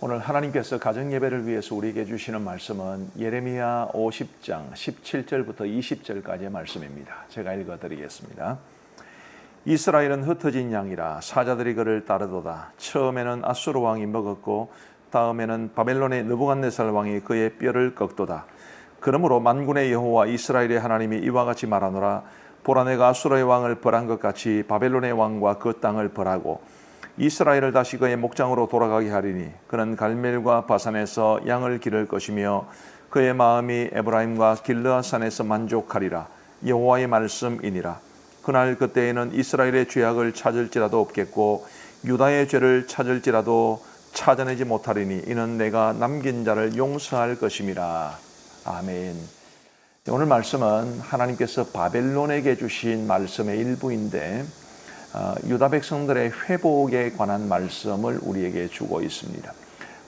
오늘 하나님께서 가정예배를 위해서 우리에게 주시는 말씀은 예레미야 50장 17절부터 20절까지의 말씀입니다. 제가 읽어드리겠습니다. 이스라엘은 흩어진 양이라 사자들이 그를 따르도다. 처음에는 아수르 왕이 먹었고 다음에는 바벨론의 느부갓네살 왕이 그의 뼈를 꺾도다. 그러므로 만군의 여호와 이스라엘의 하나님이 이와 같이 말하노라. 보라, 내가 아수르의 왕을 벌한 것 같이 바벨론의 왕과 그 땅을 벌하고 이스라엘을 다시 그의 목장으로 돌아가게 하리니 그는 갈멜과 바산에서 양을 기를 것이며 그의 마음이 에브라임과 길르앗산에서 만족하리라. 여호와의 말씀이니라. 그날 그때에는 이스라엘의 죄악을 찾을지라도 없겠고 유다의 죄를 찾을지라도 찾아내지 못하리니 이는 내가 남긴 자를 용서할 것임이라. 아멘. 오늘 말씀은 하나님께서 바벨론에게 주신 말씀의 일부인데 유다 백성들의 회복에 관한 말씀을 우리에게 주고 있습니다.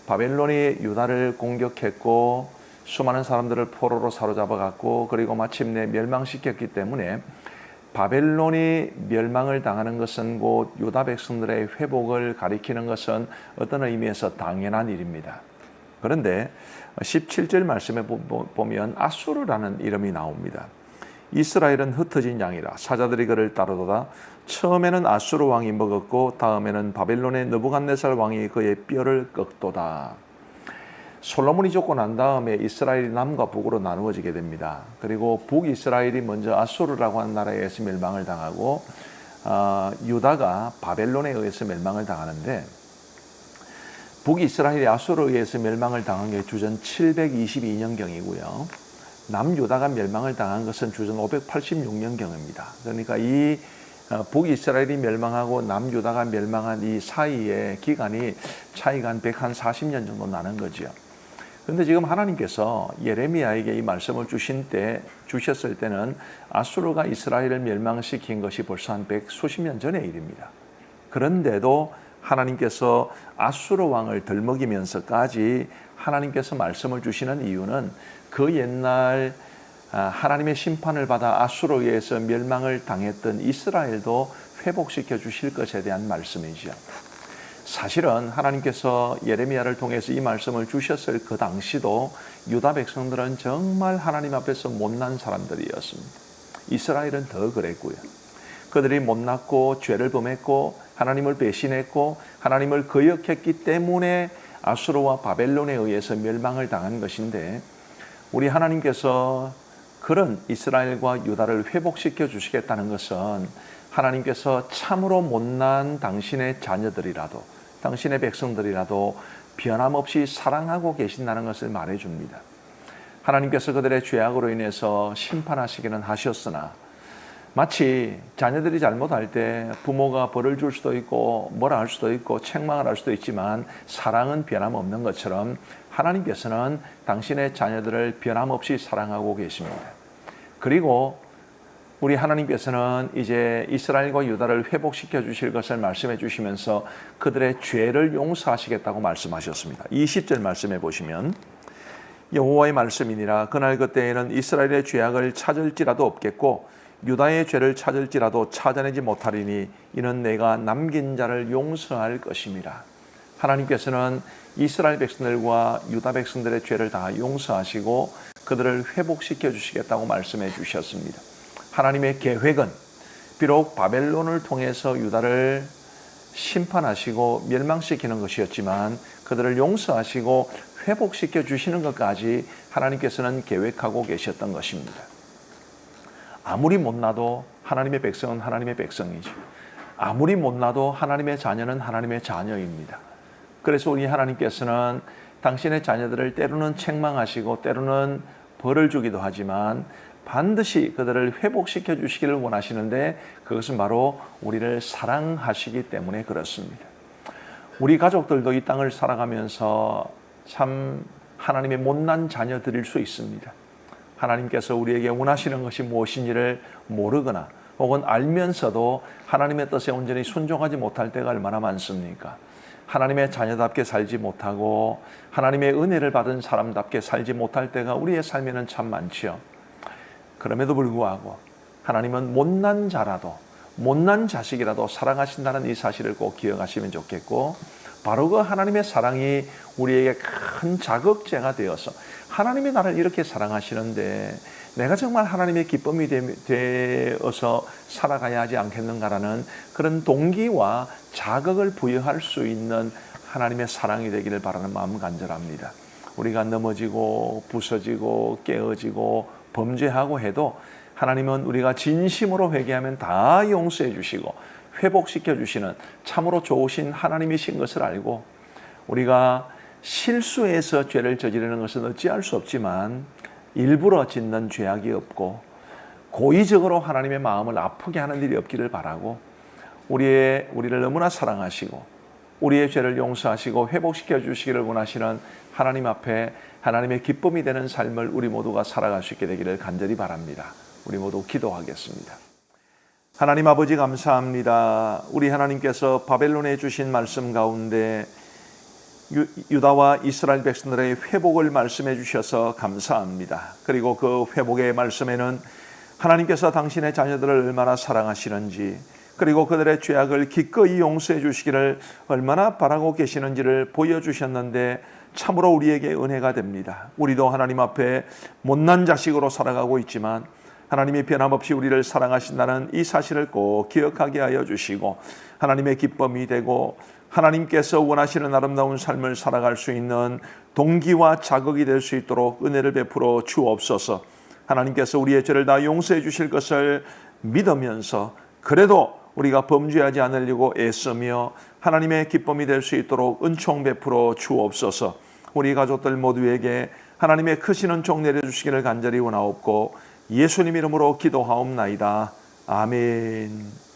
바벨론이 유다를 공격했고 수많은 사람들을 포로로 사로잡아갔고 그리고 마침내 멸망시켰기 때문에 바벨론이 멸망을 당하는 것은 곧 유다 백성들의 회복을 가리키는 것은 어떤 의미에서 당연한 일입니다. 그런데 17절 말씀에 보면 아수르라는 이름이 나옵니다. 이스라엘은 흩어진 양이라 사자들이 그를 따르도다. 처음에는 아수르 왕이 먹었고 다음에는 바벨론의 느부갓네살 왕이 그의 뼈를 꺾도다. 솔로몬이 죽고 난 다음에 이스라엘이 남과 북으로 나누어지게 됩니다. 그리고 북이스라엘이 먼저 아수르라고 하는 나라에 의해서 멸망을 당하고 유다가 바벨론에 의해서 멸망을 당하는데 북이스라엘이 아수르에 의해서 멸망을 당한 게 주전 722년경이고요. 남유다가 멸망을 당한 것은 주전 586년경입니다. 그러니까 이 북이스라엘이 멸망하고 남유다가 멸망한 이 사이의 기간이 차이가 한 140년 정도 나는 거죠. 그런데 지금 하나님께서 예레미야에게 이 말씀을 주셨을 때는 아수르가 이스라엘을 멸망시킨 것이 벌써 한 100수십 년 전의 일입니다. 그런데도 하나님께서 아수르 왕을 덜먹이면서까지 하나님께서 말씀을 주시는 이유는 그 옛날 하나님의 심판을 받아 아수르에 의해서 멸망을 당했던 이스라엘도 회복시켜 주실 것에 대한 말씀이죠. 사실은 하나님께서 예레미야를 통해서 이 말씀을 주셨을 그 당시도 유다 백성들은 정말 하나님 앞에서 못난 사람들이었습니다. 이스라엘은 더 그랬고요. 그들이 못났고 죄를 범했고 하나님을 배신했고 하나님을 거역했기 때문에 아수르와 바벨론에 의해서 멸망을 당한 것인데 우리 하나님께서 그런 이스라엘과 유다를 회복시켜 주시겠다는 것은 하나님께서 참으로 못난 당신의 자녀들이라도 당신의 백성들이라도 변함없이 사랑하고 계신다는 것을 말해줍니다. 하나님께서 그들의 죄악으로 인해서 심판하시기는 하셨으나 마치 자녀들이 잘못할 때 부모가 벌을 줄 수도 있고 뭐라 할 수도 있고 책망을 할 수도 있지만 사랑은 변함없는 것처럼 하나님께서는 당신의 자녀들을 변함없이 사랑하고 계십니다. 그리고 우리 하나님께서는 이제 이스라엘과 유다를 회복시켜 주실 것을 말씀해 주시면서 그들의 죄를 용서하시겠다고 말씀하셨습니다. 20절 말씀해 보시면 여호와의 말씀이니라. 그날 그때에는 이스라엘의 죄악을 찾을지라도 없겠고 유다의 죄를 찾을지라도 찾아내지 못하리니 이는 내가 남긴 자를 용서할 것임이라. 하나님께서는 이스라엘 백성들과 유다 백성들의 죄를 다 용서하시고 그들을 회복시켜 주시겠다고 말씀해 주셨습니다. 하나님의 계획은 비록 바벨론을 통해서 유다를 심판하시고 멸망시키는 것이었지만 그들을 용서하시고 회복시켜 주시는 것까지 하나님께서는 계획하고 계셨던 것입니다. 아무리 못나도 하나님의 백성은 하나님의 백성이죠. 아무리 못나도 하나님의 자녀는 하나님의 자녀입니다. 그래서 우리 하나님께서는 당신의 자녀들을 때로는 책망하시고 때로는 벌을 주기도 하지만 반드시 그들을 회복시켜 주시기를 원하시는데 그것은 바로 우리를 사랑하시기 때문에 그렇습니다. 우리 가족들도 이 땅을 살아가면서 참 하나님의 못난 자녀들일 수 있습니다. 하나님께서 우리에게 원하시는 것이 무엇인지를 모르거나 혹은 알면서도 하나님의 뜻에 온전히 순종하지 못할 때가 얼마나 많습니까? 하나님의 자녀답게 살지 못하고 하나님의 은혜를 받은 사람답게 살지 못할 때가 우리의 삶에는 참 많지요. 그럼에도 불구하고 하나님은 못난 자라도 못난 자식이라도 사랑하신다는 이 사실을 꼭 기억하시면 좋겠고 바로 그 하나님의 사랑이 우리에게 큰 자극제가 되어서 하나님이 나를 이렇게 사랑하시는데 내가 정말 하나님의 기쁨이 되어서 살아가야 하지 않겠는가라는 그런 동기와 자극을 부여할 수 있는 하나님의 사랑이 되기를 바라는 마음 간절합니다. 우리가 넘어지고 부서지고 깨어지고 범죄하고 해도 하나님은 우리가 진심으로 회개하면 다 용서해 주시고 회복시켜 주시는 참으로 좋으신 하나님이신 것을 알고, 우리가 실수해서 죄를 저지르는 것은 어찌할 수 없지만 일부러 짓는 죄악이 없고 고의적으로 하나님의 마음을 아프게 하는 일이 없기를 바라고, 우리를 너무나 사랑하시고 우리의 죄를 용서하시고 회복시켜 주시기를 원하시는 하나님 앞에 하나님의 기쁨이 되는 삶을 우리 모두가 살아갈 수 있게 되기를 간절히 바랍니다. 우리 모두 기도하겠습니다. 하나님 아버지 감사합니다. 우리 하나님께서 바벨론에 주신 말씀 가운데 유다와 이스라엘 백성들의 회복을 말씀해 주셔서 감사합니다. 그리고 그 회복의 말씀에는 하나님께서 당신의 자녀들을 얼마나 사랑하시는지, 그리고 그들의 죄악을 기꺼이 용서해 주시기를 얼마나 바라고 계시는지를 보여주셨는데 참으로 우리에게 은혜가 됩니다. 우리도 하나님 앞에 못난 자식으로 살아가고 있지만 하나님이 변함없이 우리를 사랑하신다는 이 사실을 꼭 기억하게 하여 주시고, 하나님의 기쁨이 되고 하나님께서 원하시는 아름다운 삶을 살아갈 수 있는 동기와 자극이 될 수 있도록 은혜를 베풀어 주옵소서. 하나님께서 우리의 죄를 다 용서해 주실 것을 믿으면서 그래도 우리가 범죄하지 않으려고 애쓰며 하나님의 기쁨이 될 수 있도록 은총 베풀어 주옵소서. 우리 가족들 모두에게 하나님의 크신 은총 내려주시기를 간절히 원하옵고 예수님 이름으로 기도하옵나이다. 아멘.